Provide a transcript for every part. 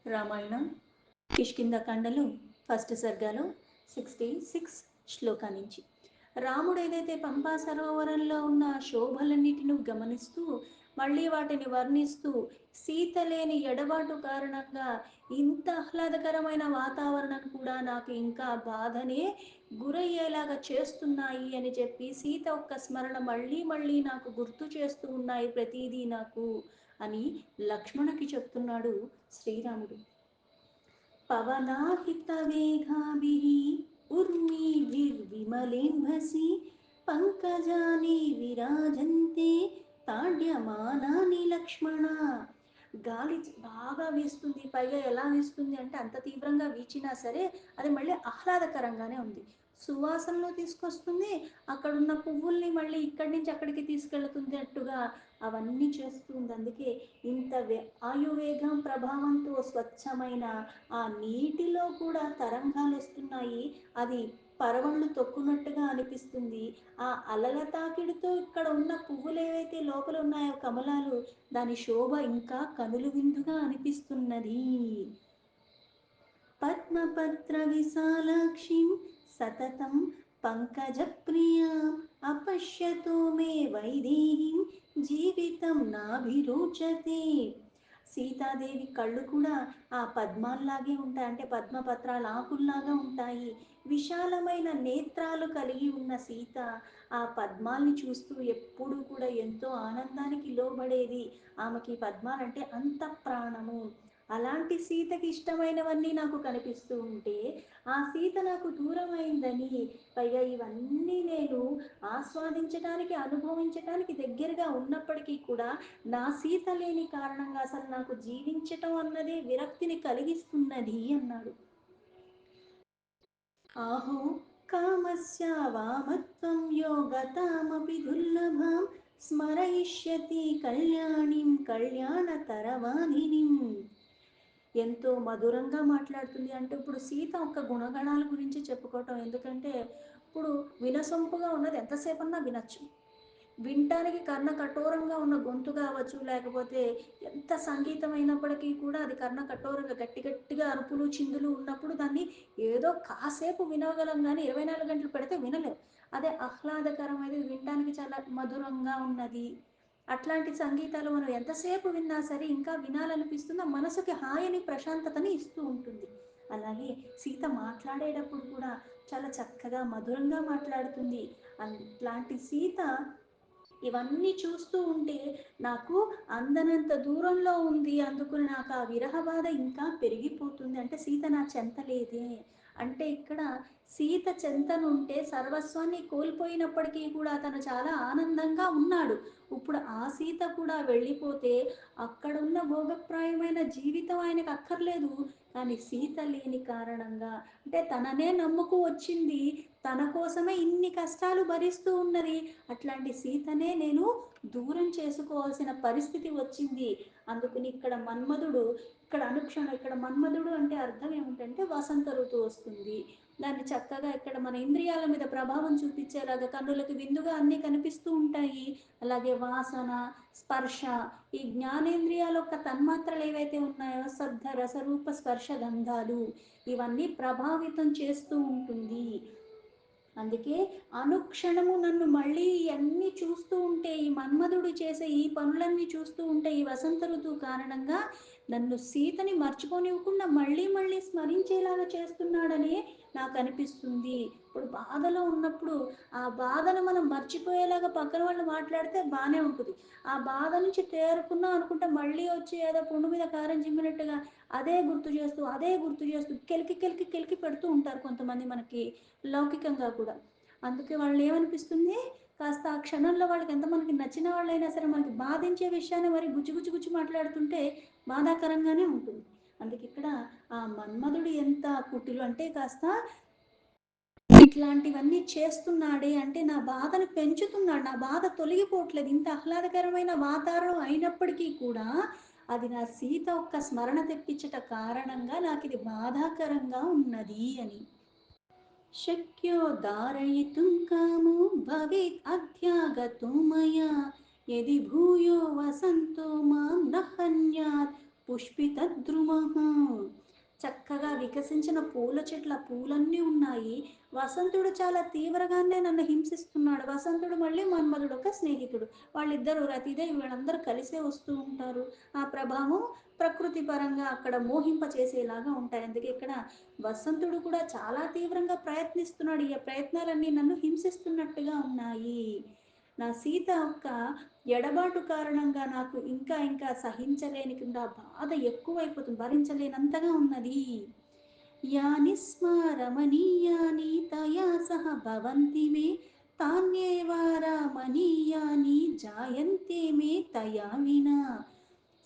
Ramayanam కిష్కింధకాండలో first సర్గాలో 66 shloka నుంచి. రాముడు ఏదైతే పంపా సరోవరంలో ఉన్న శోభలన్నిటిని గమనిస్తూ మళ్ళీ వాటిని వర్ణిస్తూ సీత లేని ఎడబాటు కారణంగా ఇంత ఆహ్లాదకరమైన వాతావరణం కూడా నాకు ఇంకా బాధనే గురయ్యేలాగా చేస్తున్నాయి అని చెప్పి సీత ఒక్క స్మరణ మళ్ళీ మళ్ళీ నాకు గుర్తు చేస్తూ ఉన్నాయి ప్రతిదీ నాకు అని లక్ష్మణకి చెప్తున్నాడు శ్రీరాముడు. पवनाहितवेगाभिः उर्मिभिर्विमलेम्भसि पङ्कजानि विराजन्ते తాడ్యమానాని లక్ష్మణ. గాలి బాగా వీస్తుంది, పైగా ఎలా వీస్తుంది అంటే అంత తీవ్రంగా వీచినా సరే అది మళ్ళీ ఆహ్లాదకరంగానే ఉంది. సువాసనలు తీసుకొస్తుంది, అక్కడున్న పువ్వుల్ని మళ్ళీ ఇక్కడి నుంచి అక్కడికి తీసుకెళ్తుంది అట్టుగా అవన్నీ చేస్తుంది. అందుకే ఇంత వాయువేగం ప్రభావంతో స్వచ్ఛమైన ఆ నీటిలో కూడా తరంగాలు వస్తున్నాయి. అది పరవళ్ళు తొక్కునట్టుగా అనిపిస్తుంది. ఆ అలల తాకిడితో ఇక్కడ ఉన్న పువ్వులు ఏవైతే లోపల ఉన్నాయో కమలాలు, దాని శోభ ఇంకా కనులు విందుగా అనిపిస్తున్నది. పద్మపత్ర విశాలాక్షిం సతతం పంకజ ప్రియాం అపశ్యతో మే వైదేహిం జీవితం నాభిరోచతే. సీతాదేవి కళ్ళు కూడా ఆ పద్మాల్లాగే ఉంటాయి, అంటే పద్మపత్రాల ఆకుల్లాగా ఉంటాయి. విశాలమైన నేత్రాలు కలిగి ఉన్న సీత ఆ పద్మాల్ని చూస్తూ ఎప్పుడూ కూడా ఎంతో ఆనందానికి లోబడేది. ఆమెకి పద్మాలంటే అంత ప్రాణము. అలాంటి సీతకి ఇష్టమైనవన్నీ నాకు కనిపిస్తూ ఉంటే ఆ సీత నాకు దూరం అయిందని, పైగా ఇవన్నీ నేను ఆస్వాదించడానికి అనుభవించడానికి దగ్గరగా ఉన్నప్పటికీ కూడా నా సీత లేని కారణంగా అసలు నాకు జీవించటం అన్నదే విరక్తిని కలిగిస్తున్నది అన్నాడు. ఆహో కామస్య వామత్వం యోగతామపి దుర్లభం స్మరయిష్యతి కళ్యాణిం కళ్యాణతరవాణినిం. ఎంతో మధురంగా మాట్లాడుతుంది అంటే ఇప్పుడు సీత ఒక్క గుణగణాల గురించి చెప్పుకోవటం ఎందుకంటే ఇప్పుడు వినసొంపుగా ఉన్నది ఎంతసేపన్నా వినొచ్చు. వినటానికి కర్ణ కఠోరంగా ఉన్న గొంతు కావచ్చు, లేకపోతే ఎంత సంగీతం అయినప్పటికీ కూడా అది కర్ణ కఠోరంగా గట్టి గట్టిగా అరుపులు చిందులు ఉన్నప్పుడు దాన్ని ఏదో కాసేపు వినగలం, కానీ 24 గంటలు పెడితే వినలేం. అదే ఆహ్లాదకరమైనది వినటానికి చాలా మధురంగా ఉన్నది. అట్లాంటి సంగీతాలు మనం ఎంతసేపు విన్నా సరే ఇంకా వినాలనిపిస్తుంది, మనసుకి హాయిని ప్రశాంతతని ఇస్తూ ఉంటుంది. అలాగే సీత మాట్లాడేటప్పుడు కూడా చాలా చక్కగా మధురంగా మాట్లాడుతుంది. అట్లాంటి సీత ఇవన్నీ చూస్తూ ఉంటే నాకు అందనంత దూరంలో ఉంది, అందుకు నాకు ఆ విరహ బాధ ఇంకా పెరిగిపోతుంది. అంటే సీత నా చెంత లేదే అంటే ఇక్కడ సీత చెంతనుంటే సర్వస్వాన్ని కోల్పోయినప్పటికీ కూడా తను చాలా ఆనందంగా ఉన్నాడు. ఇప్పుడు ఆ సీత కూడా వెళ్ళిపోతే అక్కడున్న భోగప్రాయమైన జీవితం ఆయనకు అక్కర్లేదు. కానీ సీత లేని కారణంగా అంటే తననే నమ్ముకు వచ్చింది, తన కోసమే ఇన్ని కష్టాలు భరిస్తూ ఉన్నది. అట్లాంటి సీతనే నేను దూరం చేసుకోవాల్సిన పరిస్థితి వచ్చింది. అందుకని ఇక్కడ మన్మధుడు, ఇక్కడ అనుక్షణం, ఇక్కడ మన్మధుడు అంటే అర్థం ఏమిటంటే వసంత ఋతువు వస్తుంది, దాన్ని చక్కగా ఇక్కడ మన ఇంద్రియాల మీద ప్రభావం చూపించేలాగా కన్నులకు విందుగా అన్నీ కనిపిస్తూ ఉంటాయి. అలాగే వాసన, స్పర్శ, ఈ జ్ఞానేంద్రియాల యొక్క తన్మాత్రలు ఏవైతే ఉన్నాయో శబ్ద రసరూప స్పర్శ గంధాలు, ఇవన్నీ ప్రభావితం చేస్తూ ఉంటుంది. అందుకే అనుక్షణము నన్ను మళ్ళీ అన్నీ చూస్తూ ఉంటే, ఈ మన్మధుడు చేసే ఈ పనులన్నీ చూస్తూ ఉంటే ఈ వసంత ఋతువు కారణంగా నన్ను సీతని మర్చిపోనివ్వకుండా మళ్ళీ మళ్ళీ స్మరించేలాగా చేస్తున్నాడని నాకు అనిపిస్తుంది. ఇప్పుడు బాధలో ఉన్నప్పుడు ఆ బాధను మనం మర్చిపోయేలాగా పక్కన వాళ్ళు మాట్లాడితే బాగానే ఉంటుంది. ఆ బాధ నుంచి తేరుకున్నాం అనుకుంటే మళ్ళీ వచ్చి ఏదో పుండు మీద కారం చిమ్మినట్టుగా అదే గుర్తు చేస్తూ అదే గుర్తు చేస్తూ కెలికి కెలికి కెలికి పెడుతూ ఉంటారు కొంతమంది మనకి లౌకికంగా కూడా. అందుకే వాళ్ళు ఏమనిపిస్తుంది, కాస్త ఆ క్షణంలో వాళ్ళకి ఎంత మనకి నచ్చిన వాళ్ళైనా సరే మనకి బాధించే విషయాన్ని మరి గుచ్చి గుచ్చి గుచ్చి మాట్లాడుతుంటే బాధాకరంగానే ఉంటుంది. అందుకే ఇక్కడ ఆ మన్మధుడు ఎంత కుటిలు అంటే కాస్త ఇట్లాంటివన్నీ చేస్తున్నాడే అంటే నా బాధను పెంచుతున్నాడు, నా బాధ తొలగిపోవట్లేదు. ఇంత ఆహ్లాదకరమైన వాతావరణం అయినప్పటికీ కూడా అది నా సీత ఒక్క స్మరణ తెప్పించట కారణంగా నాకు ఇది బాధాకరంగా ఉన్నది అని. शक्यो धारयितुं कामो भवेत् अध्यागतो मया यदि भूयो वसन्तो मां न हन्यात् పుష్పితద్రుమః. చక్కగా వికసించిన పూల చెట్ల పూలన్నీ ఉన్నాయి. వసంతుడు చాలా తీవ్రంగానే నన్ను హింసిస్తున్నాడు. వసంతుడు మళ్ళీ మన్మధుడు ఒక స్నేహితుడు. వాళ్ళిద్దరూ రతిదేవి వీళ్ళందరూ కలిసే వస్తూ ఉంటారు. ఆ ప్రభావం ప్రకృతి పరంగా అక్కడ మోహింప చేసేలాగా ఉంటాయి. అందుకే ఇక్కడ వసంతుడు కూడా చాలా తీవ్రంగా ప్రయత్నిస్తున్నాడు. ఈ ప్రయత్నాలన్నీ నన్ను హింసిస్తున్నట్టుగా ఉన్నాయి. నా సీత యొక్క ఎడబాటు కారణంగా నాకు ఇంకా ఇంకా సహించలేనికుండా బాధ ఎక్కువైపోతుంది, భరించలేనంతగా ఉన్నది. యాని స్మ రమణీయాని తయా సహ భవంతి మే తాన్యేవ రమణీయాని జాయంతే మే తయా వినా.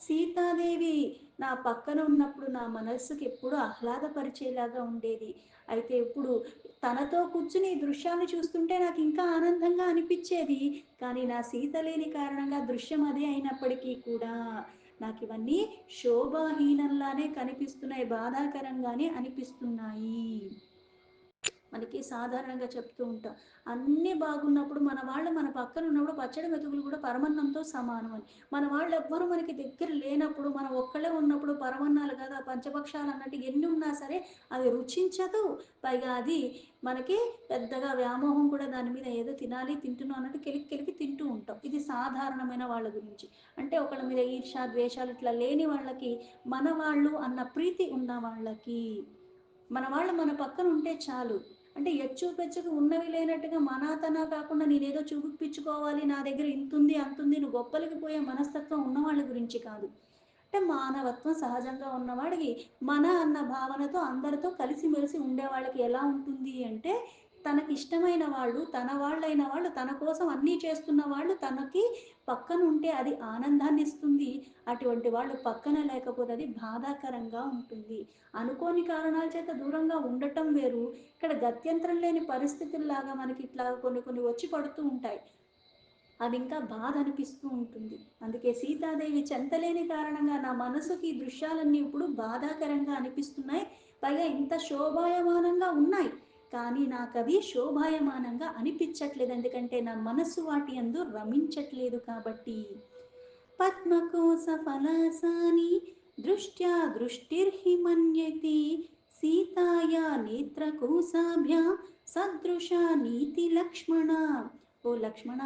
సీతాదేవి నా పక్కన ఉన్నప్పుడు నా మనస్సుకి ఎప్పుడూ ఆహ్లాదపరిచేలాగా ఉండేది. అయితే ఇప్పుడు తనతో కూర్చుని ఈ దృశ్యాన్ని చూస్తుంటే నాకు ఇంకా ఆనందంగా అనిపించేది. కానీ నా సీత లేని కారణంగా దృశ్యం అదే అయినప్పటికీ కూడా నాకు ఇవన్నీ శోభాహీనంలానే కనిపిస్తున్నాయి, బాధాకరంగానే అనిపిస్తున్నాయి. మనకి సాధారణంగా చెప్తూ ఉంటాం, అన్నీ బాగున్నప్పుడు మన వాళ్ళు మన పక్కన ఉన్నప్పుడు పచ్చడి మెతుకులు కూడా పరమన్నంతో సమానం అని. మన వాళ్ళు ఎవ్వరూ మనకి దగ్గర లేనప్పుడు, మనం ఒక్కళ్ళే ఉన్నప్పుడు పరమన్నాలు కదా పంచభక్షాలు అన్నట్టు ఎన్ని ఉన్నా సరే అది రుచించదు. పైగా అది మనకి పెద్దగా వ్యామోహం కూడా దాని మీద ఏదో తినాలి తింటున్నాం అన్నట్టు కెలికి కెలికి తింటూ ఉంటాం. ఇది సాధారణమైన వాళ్ళ గురించి. అంటే ఒకళ్ళ మీద ఈర్ష ద్వేషాలు ఇట్లా లేని వాళ్ళకి, మన వాళ్ళు అన్న ప్రీతి ఉన్న వాళ్ళకి, మన వాళ్ళు మన పక్కన ఉంటే చాలు. అంటే ఎచ్చు పెచ్చుకు ఉన్నవి లేనట్టుగా మనాతనా కాకుండా నేనేదో చూపించుకోవాలి, నా దగ్గర ఇంతుంది అంతుంది, నువ్వు గొప్పలకి పోయే మనస్తత్వం ఉన్న వాళ్ళ గురించి కాదు. అంటే మానవత్వం సహజంగా ఉన్నవాడికి మన అన్న భావనతో అందరితో కలిసిమెలిసి ఉండే వాళ్ళకి ఎలా ఉంటుంది అంటే, తనకి ఇష్టమైన వాళ్ళు, తన వాళ్ళైన వాళ్ళు, తన కోసం అన్నీ చేస్తున్న వాళ్ళు తనకి పక్కన ఉంటే అది ఆనందాన్ని ఇస్తుంది. అటువంటి వాళ్ళు పక్కన లేకపోతే అది బాధాకరంగా ఉంటుంది. అనుకోని కారణాల చేత దూరంగా ఉండటం వేరు, ఇక్కడ గత్యంతరం లేని పరిస్థితుల్లాగా మనకి ఇట్లా కొన్ని కొన్ని వచ్చి పడుతూ ఉంటాయి. అది ఇంకా బాధ అనిపిస్తూ ఉంటుంది. అందుకే సీతాదేవి చెంతలేని కారణంగా నా మనసుకి ఈ దృశ్యాలన్నీ ఇప్పుడు బాధాకరంగా అనిపిస్తున్నాయి. పైగా ఇంత శోభాయమానంగా ఉన్నాయి, కానీ నాకు అవి శోభాయమానంగా అనిపించట్లేదు. ఎందుకంటే నా మనస్సు వాటి యందు రమించట్లేదు కాబట్టి. పద్మకోశఫలాసాని దృష్ట్యా దృష్టిర్హి మన్యతే సీతాయా నేత్రకోశాభ్యాం సదృశా నీతి లక్ష్మణ. ఓ లక్ష్మణ,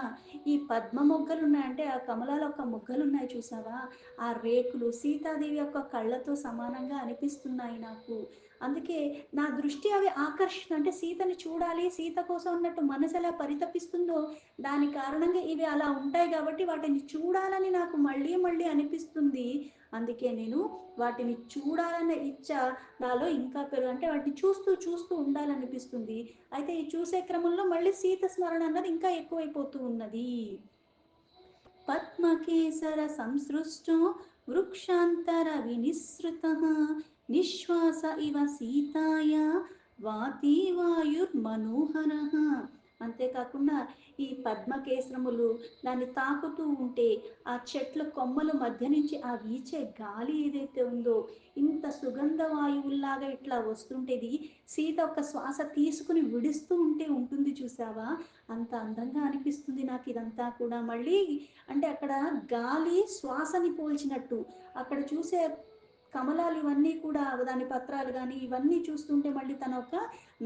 ఈ పద్మ మొగ్గలు ఉన్నాయంటే ఆ కమలాల యొక్క మొగ్గలు ఉన్నాయి చూసావా, ఆ రేకులు సీతాదేవి యొక్క కళ్ళతో సమానంగా అనిపిస్తున్నాయి నాకు. అందుకే నా దృష్టి అవి ఆకర్షణ, అంటే సీతని చూడాలి, సీత కోసం అన్నట్టు మనసు ఎలా పరితపిస్తుందో దాని కారణంగా ఇవి అలా ఉంటాయి కాబట్టి వాటిని చూడాలని నాకు మళ్ళీ మళ్ళీ అనిపిస్తుంది. అందుకే నేను వాటిని చూడాలనే ఇచ్చ నాలో ఇంకా అంటే వాటిని చూస్తూ చూస్తూ ఉండాలనిపిస్తుంది. అయితే ఈ చూసే క్రమంలో మళ్ళీ సీత స్మరణ అన్నది ఇంకా ఎక్కువైపోతూ ఉన్నది. పద్మకేసర సంసృష్టో వృక్షాంతర వినిసృత నిశ్వాస ఇవ సీతాయ వాతి వాయుర్మనోహర. అంతేకాకుండా ఈ పద్మకేసరములు దాన్ని తాకుతూ ఉంటే ఆ చెట్ల కొమ్మల మధ్య నుంచి ఆ వీచే గాలి ఏదైతే ఉందో ఇంత సుగంధ వాయువుల్లాగా ఇట్లా వస్తుంటేది, సీత ఒక శ్వాస తీసుకుని విడుస్తూ ఉంటే ఉంటుంది చూసావా, అంత అందంగా అనిపిస్తుంది నాకు ఇదంతా కూడా. మళ్ళీ అంటే అక్కడ గాలి శ్వాసని పోల్చినట్టు అక్కడ చూసే కమలాలు ఇవన్నీ కూడా దాని పత్రాలు కానీ ఇవన్నీ చూస్తుంటే మళ్ళీ తన ఒక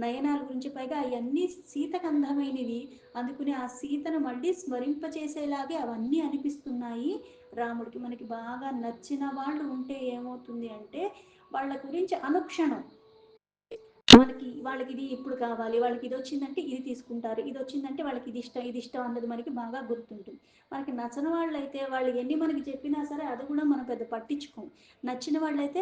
నయనాల గురించి, పైగా అవన్నీ సీతకు అందమైనవి. అందుకుని ఆ సీతను మళ్ళీ స్మరింపచేసేలాగే అవన్నీ అనిపిస్తున్నాయి రాముడికి. మనకి బాగా నచ్చిన వాళ్ళు ఉంటే ఏమవుతుంది అంటే వాళ్ళ గురించి అనుక్షణం మనకి వాళ్ళకి ఇది ఇప్పుడు కావాలి, వాళ్ళకి ఇది వచ్చిందంటే ఇది తీసుకుంటారు, ఇది వచ్చిందంటే వాళ్ళకి ఇది ఇష్టం ఇది ఇష్టం అన్నది మనకి బాగా గుర్తుంటుంది. మనకి నచ్చని వాళ్ళైతే వాళ్ళు ఎన్ని మనకి చెప్పినా సరే అది కూడా మనం పెద్ద పట్టించుకోం. నచ్చిన వాళ్ళైతే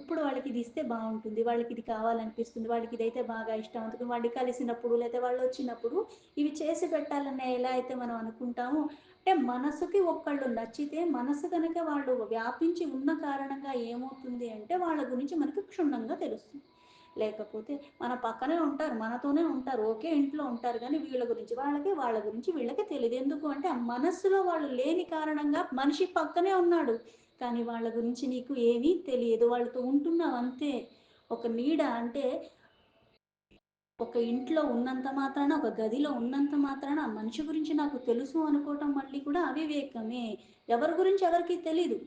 ఇప్పుడు వాళ్ళకి ఇది ఇస్తే బాగుంటుంది, వాళ్ళకి ఇది కావాలనిపిస్తుంది, వాళ్ళకి ఇదైతే బాగా ఇష్టం అందుకని వాళ్ళు కలిసినప్పుడు లేకపోతే వాళ్ళు వచ్చినప్పుడు ఇవి చేసి పెట్టాలనే ఎలా అయితే మనం అనుకుంటామో, అంటే మనసుకి ఒక్కళ్ళు నచ్చితే మనసు కనుక వాళ్ళు వ్యాపించి ఉన్న కారణంగా ఏమవుతుంది అంటే వాళ్ళ గురించి మనకు క్షుణ్ణంగా తెలుస్తుంది. లేకపోతే మన పక్కనే ఉంటారు, మనతోనే ఉంటారు, ఒకే ఇంట్లో ఉంటారు, కానీ వీళ్ళ గురించి వాళ్ళకి వాళ్ళ గురించి వీళ్ళకి తెలియదు. ఎందుకు అంటే ఆ మనస్సులో వాళ్ళు లేని కారణంగా. మనిషి పక్కనే ఉన్నాడు కానీ వాళ్ళ గురించి నీకు ఏమీ తెలియదు, వాళ్ళతో ఉంటున్నావు అంతే. ఒక నీడ అంటే ఒక ఇంట్లో ఉన్నంత మాత్రాన, ఒక గదిలో ఉన్నంత మాత్రాన ఆ మనిషి గురించి నాకు తెలుసు అనుకోవటం మళ్ళీ కూడా అవివేకమే. ఎవరి గురించి ఎవరికి తెలీదు.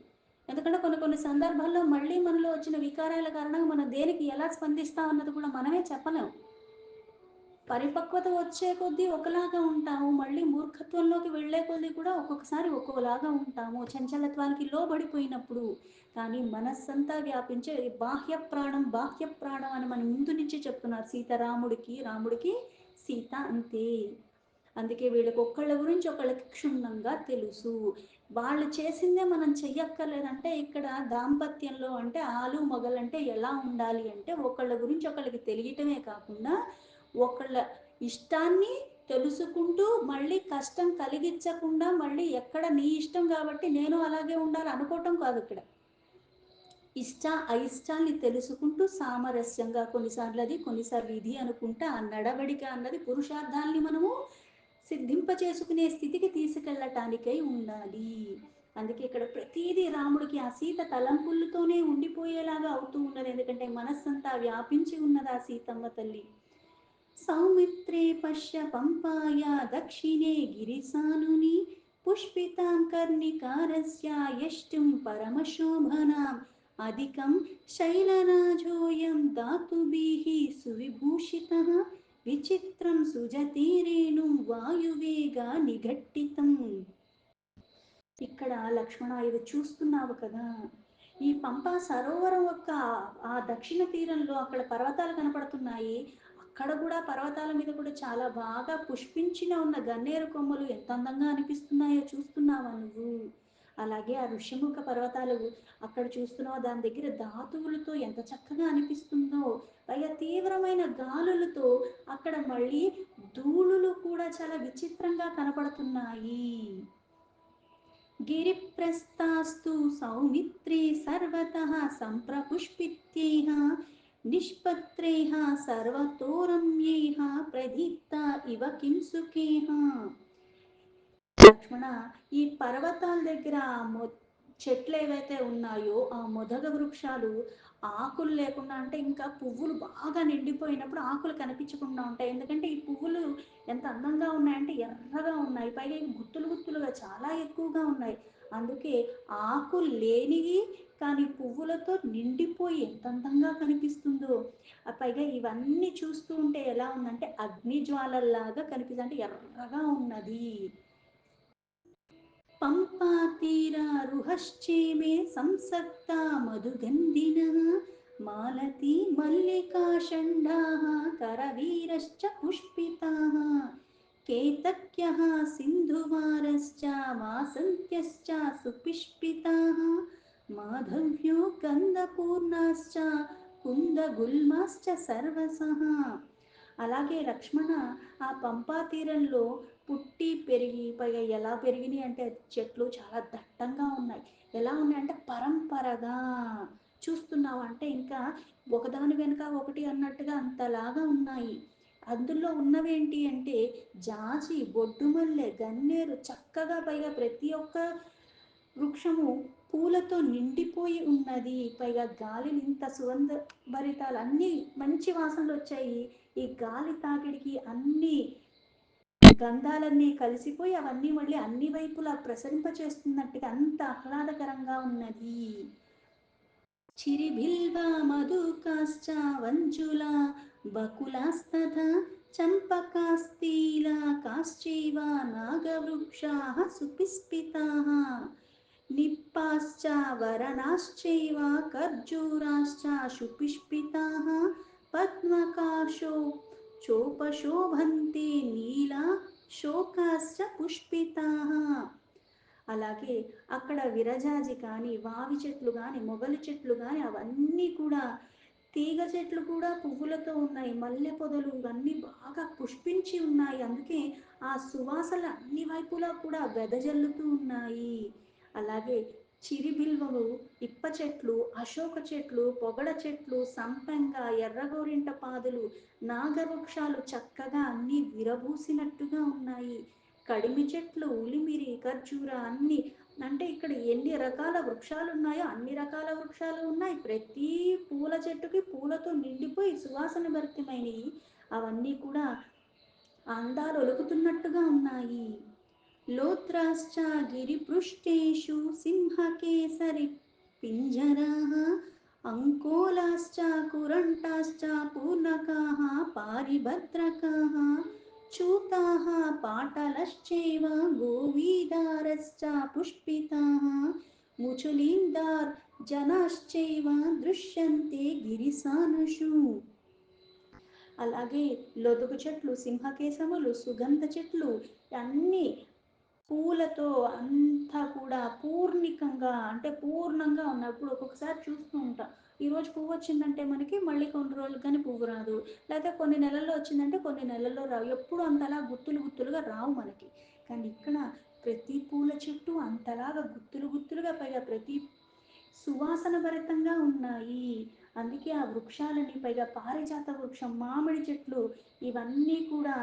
ఎందుకంటే కొన్ని కొన్ని సందర్భాల్లో మళ్ళీ మనలో వచ్చిన వికారాల కారణంగా మనం దేనికి ఎలా స్పందిస్తాం అన్నది కూడా మనమే చెప్పలేం. పరిపక్వత వచ్చే కొద్దీ ఒకలాగా ఉంటాము. మళ్ళీ మూర్ఖత్వంలోకి వెళ్ళే కొద్దీ కూడా ఒక్కొక్కసారి ఒక్కోలాగా ఉంటాము. చంచలత్వానికి లోబడిపోయినప్పుడు. కానీ మనస్సంతా వ్యాపించే బాహ్య ప్రాణం, బాహ్య ప్రాణం అని మన ముందు నుంచి చెప్తున్నారు. సీత రాముడికి, రాముడికి సీత అంతే. అందుకే వీళ్ళకి ఒక్కళ్ళ గురించి ఒకళ్ళకి క్షుణ్ణంగా తెలుసు. వాళ్ళు చేసిందే మనం చెయ్యక్కర్లేదంటే ఇక్కడ దాంపత్యంలో అంటే ఆలు మొగలంటే ఎలా ఉండాలి అంటే ఒకళ్ళ గురించి ఒకళ్ళకి తెలియటమే కాకుండా ఒకళ్ళ ఇష్టాన్ని తెలుసుకుంటూ మళ్ళీ కష్టం కలిగించకుండా మళ్ళీ ఎక్కడ నీ ఇష్టం కాబట్టి నేను అలాగే ఉండాలి అనుకోవటం కాదు ఇక్కడ. ఇష్ట అయిష్టాల్ని తెలుసుకుంటూ సామరస్యంగా కొన్నిసార్లు అది కొన్నిసార్లు ఇది అనుకుంటా ఆ నడవడిక అన్నది పురుషార్థాల్ని మనము సిద్ధింప చేసుకునే స్థితికి తీసుకెళ్ళటానికై ఉండాలి. అందుకే ఇక్కడ ప్రతిదీ రాముడికి ఆ సీత తలంపులతోనే ఉండిపోయేలాగా అవుతూ ఉన్నది. ఎందుకంటే మనస్సంతా వ్యాపించి ఉన్నది ఆ సీతమ్మ తల్లి. సౌమిత్రే పశ్య పంపాయ దక్షిణే గిరిసానుని పుష్పితాం కర్ణికారస్య యష్టుం పరమశోభనాం అధికం శైలరాజోయం దాతుభిః సువిభూషితః విచిత్రం సుజతీరేణుం వాయువేగా నిఘట్టితం. ఇక్కడ లక్ష్మణ ఇది చూస్తున్నావు కదా, ఈ పంపా సరోవరం యొక్క ఆ దక్షిణ తీరంలో అక్కడ పర్వతాలు కనపడుతున్నాయి. అక్కడ కూడా పర్వతాల మీద కూడా చాలా బాగా పుష్పించిన ఉన్న గన్నేరు కొమ్మలు ఎంత అందంగా అనిపిస్తున్నాయో చూస్తున్నావా నువ్వు. అలాగే ఆ ఋష్యముఖ పర్వతాలు అక్కడ చూస్తున్నావు, దాని దగ్గర ధాతువులతో ఎంత చక్కగా అనిపిస్తుందో. పైగా తీవ్రమైన గాలులతో అక్కడ మళ్ళీ ధూళులు కూడా చాలా విచిత్రంగా కనపడుతున్నాయి. गिरिप्रस्थास्तु सौमित्रे सर्वतः सम्प्रपुष्पित्येह निष्पत्रेह सर्वतोरम्येह प्रदीप्ता इव किंसुकेह. లక్ష్మణ, ఈ పర్వతాల దగ్గర చెట్లు ఏవైతే ఉన్నాయో ఆ మొదగ వృక్షాలు ఆకులు లేకుండా అంటే ఇంకా పువ్వులు బాగా నిండిపోయినప్పుడు ఆకులు కనిపించకుండా ఉంటాయి. ఎందుకంటే ఈ పువ్వులు ఎంత అందంగా ఉన్నాయంటే ఎర్రగా ఉన్నాయి, పైగా ఇవి గుత్తులు గుత్తులుగా చాలా ఎక్కువగా ఉన్నాయి. అందుకే ఆకులు లేనివి కానీ పువ్వులతో నిండిపోయి ఎంత అందంగా కనిపిస్తుందో. పైగా ఇవన్నీ చూస్తూ ఉంటే ఎలా ఉందంటే అగ్ని జ్వాలల్లాగా కనిపిస్తుంది, అంటే ఎర్రగా ఉన్నది. పంపాతీరారుహశ్చేమే సంసక్తా మధుగంధినః మాలతీ మల్లికా షण्डाः करवीरश्च पुष्पिताः केतक्यः सिन्धुवारश्च वासन्त्यश्च सुपुष्पिताः माधव्यो गन्धपूर्णाश्च कुन्दगुल्माश्च सर्वसः. అలాగే లక్ష్మణ, ఆ పంపా తీరంలో పుట్టి పెరిగి పైగా ఎలా పెరిగినాయి అంటే చెట్లు చాలా దట్టంగా ఉన్నాయి. ఎలా ఉన్నాయంటే పరంపరగా చూస్తున్నావు అంటే ఇంకా ఒకదాని వెనుక ఒకటి అన్నట్టుగా అంతలాగా ఉన్నాయి. అందులో ఉన్నవేంటి అంటే జాజి, బొడ్డుమల్లె, గన్నేరు చక్కగా పైగా ప్రతి ఒక్క వృక్షము పూలతో నిండిపోయి ఉన్నది. పైగా గాలిని ఇంత సుగంధ భరితాలు అన్నీ మంచి వాసనలు వచ్చాయి. ఈ గాలి తాకిడికి అన్ని గంధాలన్నీ కలిసిపోయి అవన్నీ మళ్ళీ అన్ని వైపులా ప్రసరింపచేస్తున్నట్టుగా అంత ఆహ్లాదకరంగా ఉన్నది. చిరిభిల్వ మధుకాశ్చ వంజులా బకులాస్తథా చంపకాస్తీలా కాశ్చైవ నాగవృక్షాः సుపుష్పితాः నిప్పాశ్చ వరనాశ్చైవ ఖర్జూరాశ్చ సుపుష్పితాः పద్మకాశో చోపశోభంతే నీలా శోకాశ్చ పుష్పితాः. అలాగే అక్కడ విరజాజి కానీ వావి చెట్లు కానీ మొగలి చెట్లు కానీ అవన్నీ కూడా తీగ చెట్లు కూడా పువ్వులతో ఉన్నాయి. మల్లె పొదలు ఇవన్నీ బాగా పుష్పించి ఉన్నాయి. అందుకే ఆ సువాసనలు అన్ని వైపులా కూడా వెదజల్లుతూ ఉన్నాయి. అలాగే చిరిబిల్వలు, ఇప్ప చెట్లు, అశోక చెట్లు, పొగడ చెట్లు, సంపెంగ, ఎర్రగోరింట పాదులు, నాగవృక్షాలు చక్కగా అన్నీ విరబూసినట్టుగా ఉన్నాయి. కడిమి చెట్లు, ఉలిమిరి, ఖర్జూర అన్ని, అంటే ఇక్కడ ఎన్ని రకాల వృక్షాలు ఉన్నాయో అన్ని రకాల వృక్షాలు ఉన్నాయి. ప్రతి పూల చెట్టుకి పూలతో నిండిపోయి సువాసన భరితమైనవి. అవన్నీ కూడా అందాలు ఒలుకుతున్నట్టుగా ఉన్నాయి. లోత్రాశ్చ గిరిపృష్టేషు సింహకేసరి पिञ्जराः अङ्कोलाश्च कुरण्टाश्च पूर्णकाः पारिभद्रकाः चूताः पाटलश्चैव गोवीदारश्च पुष्पिताः मुचुलीन्दार् जनाश्चैव दृश्यन्ते गिरिसानुषु. అలాగే లొదుగు చెట్లు, సింహకేశములు, సుగంధ చెట్లు అన్నీ పూలతో అంతా కూడా పూర్ణికంగా అంటే పూర్ణంగా ఉన్నప్పుడు ఒక్కొక్కసారి చూస్తూ ఉంటాం. ఈరోజు పువ్వు వచ్చిందంటే మనకి మళ్ళీ కొన్ని రోజులు కానీ పువ్వు రాదు, లేకపోతే కొన్ని నెలల్లో వచ్చిందంటే కొన్ని నెలల్లో రావు, ఎప్పుడు అంతలా గుత్తులు గుత్తులుగా రావు మనకి. కానీ ఇక్కడ ప్రతి పూల చెట్టు అంతలాగా గుత్తులు గుత్తులుగా, పైగా ప్రతి సువాసన భరితంగా ఉన్నాయి. అందుకే ఆ వృక్షాలని, పైగా పారిజాత వృక్షం, మామిడి చెట్లు ఇవన్నీ కూడా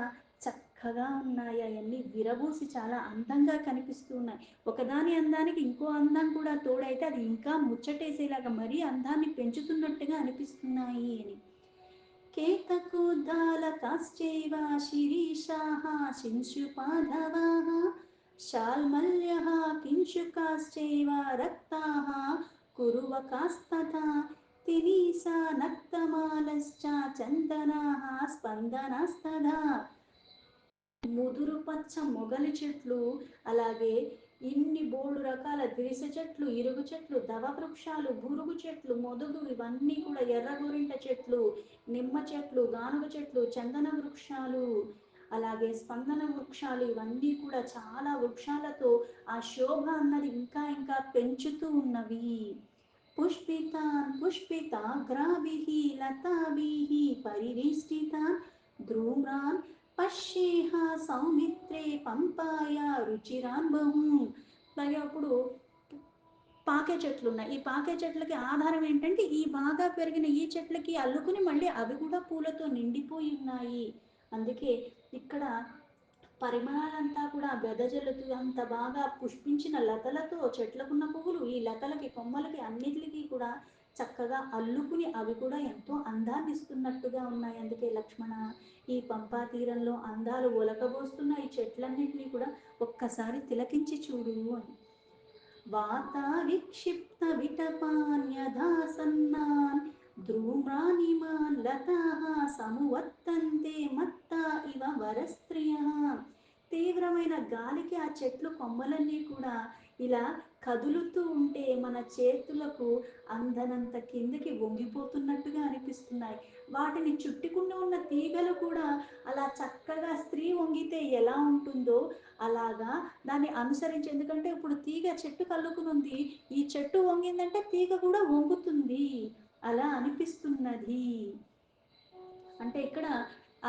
చక్కగా ఉన్నాయి. అవన్నీ విరబూసి చాలా అందంగా కనిపిస్తూ ఉన్నాయి. ఒకదాని అందానికి ఇంకో అందం కూడా తోడైతే అది ఇంకా ముచ్చటేసేలాగా మరీ అందాన్ని పెంచుతున్నట్టుగా అనిపిస్తున్నాయి అని. केतकोद्दालकाश्चैव शिरीषाः शिंशुपाधवाः शाल्मल्यः किंशुकाश्चैव रक्ताः कुरुवकास्तथा तिनीसा नक्तमालश्च चन्दनाः स्पन्दनास्तथा. ముదురు పచ్చ మొగలి చెట్లు, అలాగే ఇన్ని బోడు రకాల దిరిస చెట్లు, ఇరుగు చెట్లు, దవ వృక్షాలు, బురుగు చెట్లు, మొదుగు, ఇవన్నీ కూడా ఎర్ర గోరింట చెట్లు, నిమ్మ చెట్లు, గానుగ చెట్లు, చందన వృక్షాలు, అలాగే స్పందన వృక్షాలు, ఇవన్నీ కూడా చాలా వృక్షాలతో ఆ శోభ అన్నది ఇంకా ఇంకా పెంచుతూ ఉన్నవి. పుష్పితాన్ పుష్పితాగ్రాభిః లతాభిః పరివేష్టితాన్ ధ్రుమ్రాన్ పశ్యేహ సౌమిత్రే పంపాయ రుచిరాన్ బహూన్. అలాగే అప్పుడు పాకే చెట్లు ఉన్నాయి. ఈ పాకే చెట్లకి ఆధారం ఏంటంటే ఈ బాగా పెరిగిన ఈ చెట్లకి అల్లుకుని మళ్ళీ అవి కూడా పూలతో నిండిపోయి ఉన్నాయి. అందుకే ఇక్కడ పరిమళాలంతా కూడా వెదజల్లుతూ అంత బాగా పుష్పించిన లతలతో చెట్లకున్న పువ్వులు ఈ లతలకి, కొమ్మలకి, అన్నిటికీ కూడా చక్కగా అల్లుకుని అవి కూడా ఎంతో అందాన్ని ఇస్తున్నట్టుగా ఉన్నాయి. అందుకే లక్ష్మణ, ఈ పంపా తీరంలో అందాలు ఒలకబోస్తున్న ఈ చెట్లన్నింటినీ కూడా ఒక్కసారి తిలకించి చూడు అని. వాత విక్షిప్త విటపాన్యధాసన్నాన్ ధ్రుమ్రానిమాన్ లతాః సమువర్తంతే మత్తా ఇవ వరస్త్రియః. తీవ్రమైన గాలికి ఆ చెట్లు కొమ్మలన్నీ కూడా ఇలా కదులుతూ ఉంటే మన చేతులకు అందనంత కిందకి వంగిపోతున్నట్టుగా అనిపిస్తున్నాయి. వాటిని చుట్టుకుని ఉన్న తీగలు కూడా అలా చక్కగా స్త్రీ వంగితే ఎలా ఉంటుందో అలాగా దాన్ని అనుసరించి, ఎందుకంటే ఇప్పుడు తీగ చెట్టు కల్లుకునుంది, ఈ చెట్టు వంగిందంటే తీగ కూడా వంగుతుంది, అలా అనిపిస్తున్నది. అంటే ఇక్కడ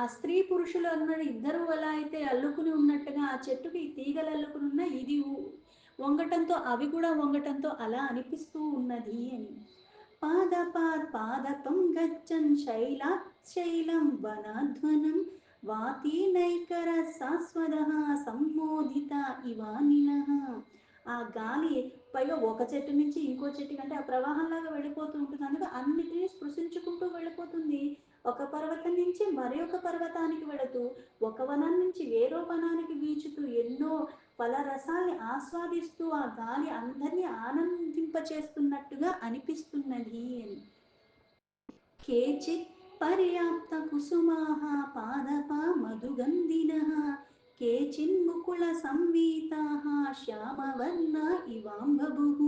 ఆ స్త్రీ పురుషులు అన్నది ఇద్దరు ఎలా అయితే అల్లుకుని ఉన్నట్టుగా ఆ చెట్టుకి తీగలు అల్లుకుని ఉన్న ఇది వంగటంతో అవి కూడా వంగటంతో అలా అనిపిస్తూ ఉన్నది అని. పాదపాత్ పాదపం గచ్చన్ శైలాత్ శైలం వనాధ్వనం వాతి నైకర శాశ్వత సమ్మోదిత ఇవానిలః. ఆ గాలి పైగా ఒక చెట్టు నుంచి ఇంకో చెట్టు కంటే ఆ ప్రవాహంలాగా వెళ్ళిపోతూ ఉంటుంది, అందుకే అన్నిటినీ స్పృశించుకుంటూ వెళ్ళిపోతుంది. ఒక పర్వతం నుంచి మరి ఒక పర్వతానికి వెళుతూ, ఒక వనం నుంచి వేరో వనానికి వీచుతూ ఎన్నో ఫలరసాల్ని ఆస్వాదిస్తూ ఆ గాలి అందరినీ ఆనందింపచేస్తున్నట్టుగా అనిపిస్తున్నది అని. కేచిత్ పర్యాప్త కుసుమాః పాదపా మధుగంధినః కేచిన్ముకుళ సంవీతాః శ్యామవర్ణ ఇవాంబభుః.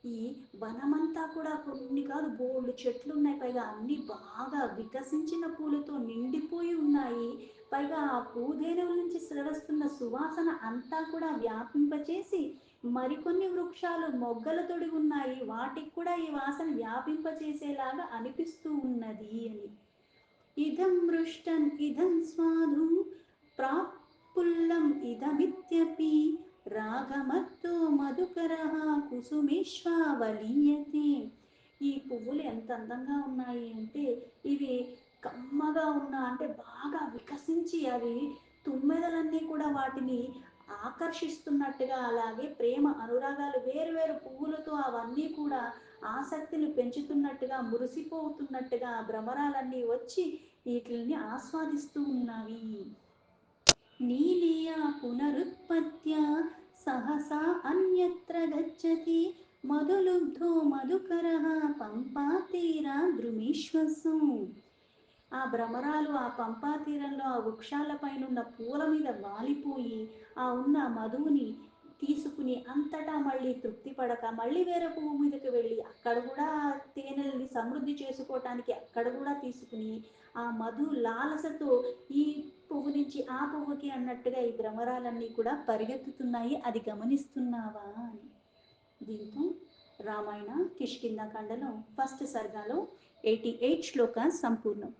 ఈ వనమంతా కూడా కొన్ని కాదు బోల్డు చెట్లు ఉన్నాయి, పైగా అన్ని బాగా వికసించిన పూలతో నిండిపోయి ఉన్నాయి. పైగా ఆ పూదేనుల నుంచి స్రవిస్తున్న సువాసన అంతా కూడా వ్యాపింపచేసి మరికొన్ని వృక్షాలు మొగ్గల తొడిగి ఉన్నాయి, వాటికి కూడా ఈ వాసన వ్యాపింపచేసేలాగా అనిపిస్తూ ఉన్నది అని. ఇదం మృష్టం ఇదం స్వాదు ప్రాపుల్లం ఇదమిత్యపి రాగమత్తో మధుకరః కుసుమేష్వావలీయతే. ఈ పువ్వులు ఎంత అందంగా ఉన్నాయి అంటే ఇవి కమ్మగా ఉన్న అంటే బాగా వికసించి అవి తుమ్మెదలన్నీ కూడా వాటిని ఆకర్షిస్తున్నట్టుగా, అలాగే ప్రేమ అనురాగాలు వేరు వేరు పువ్వులతో అవన్నీ కూడా ఆసక్తిని పెంచుతున్నట్టుగా, మురిసిపోతున్నట్టుగా భ్రమరాలన్నీ వచ్చి వీటిని ఆస్వాదిస్తూ ఉన్నవి. నీలియా పునరుత్పత్త్యా సహసా అన్యత్ర గచ్చతి మధులుబ్ధో మధుకరః పంపా తీరా ద్రుమీష్వసు. ఆ భ్రమరాలు ఆ పంపా తీరంలో ఆ వృక్షాలపైన ఉన్న పూల మీద వాలిపోయి ఆ ఉన్న మధువుని తీసుకుని అంతటా మళ్ళీ తృప్తి పడక మళ్ళీ వేరే పువ్వు మీదకి వెళ్ళి అక్కడ కూడా తేనెల్ని సమృద్ధి చేసుకోవటానికి అక్కడ కూడా తీసుకుని ఆ మధు లాలసతో ఈ పువ్వు నుంచి ఆ పువ్వుకి అన్నట్టుగా ఈ భ్రమరాలన్నీ కూడా పరిగెత్తుతున్నాయి. అది గమనిస్తున్నావా అని. దీంతో రామాయణ కిష్కింధకాండలో ఫస్ట్ సర్గాలో 88 శ్లోక సంపూర్ణం.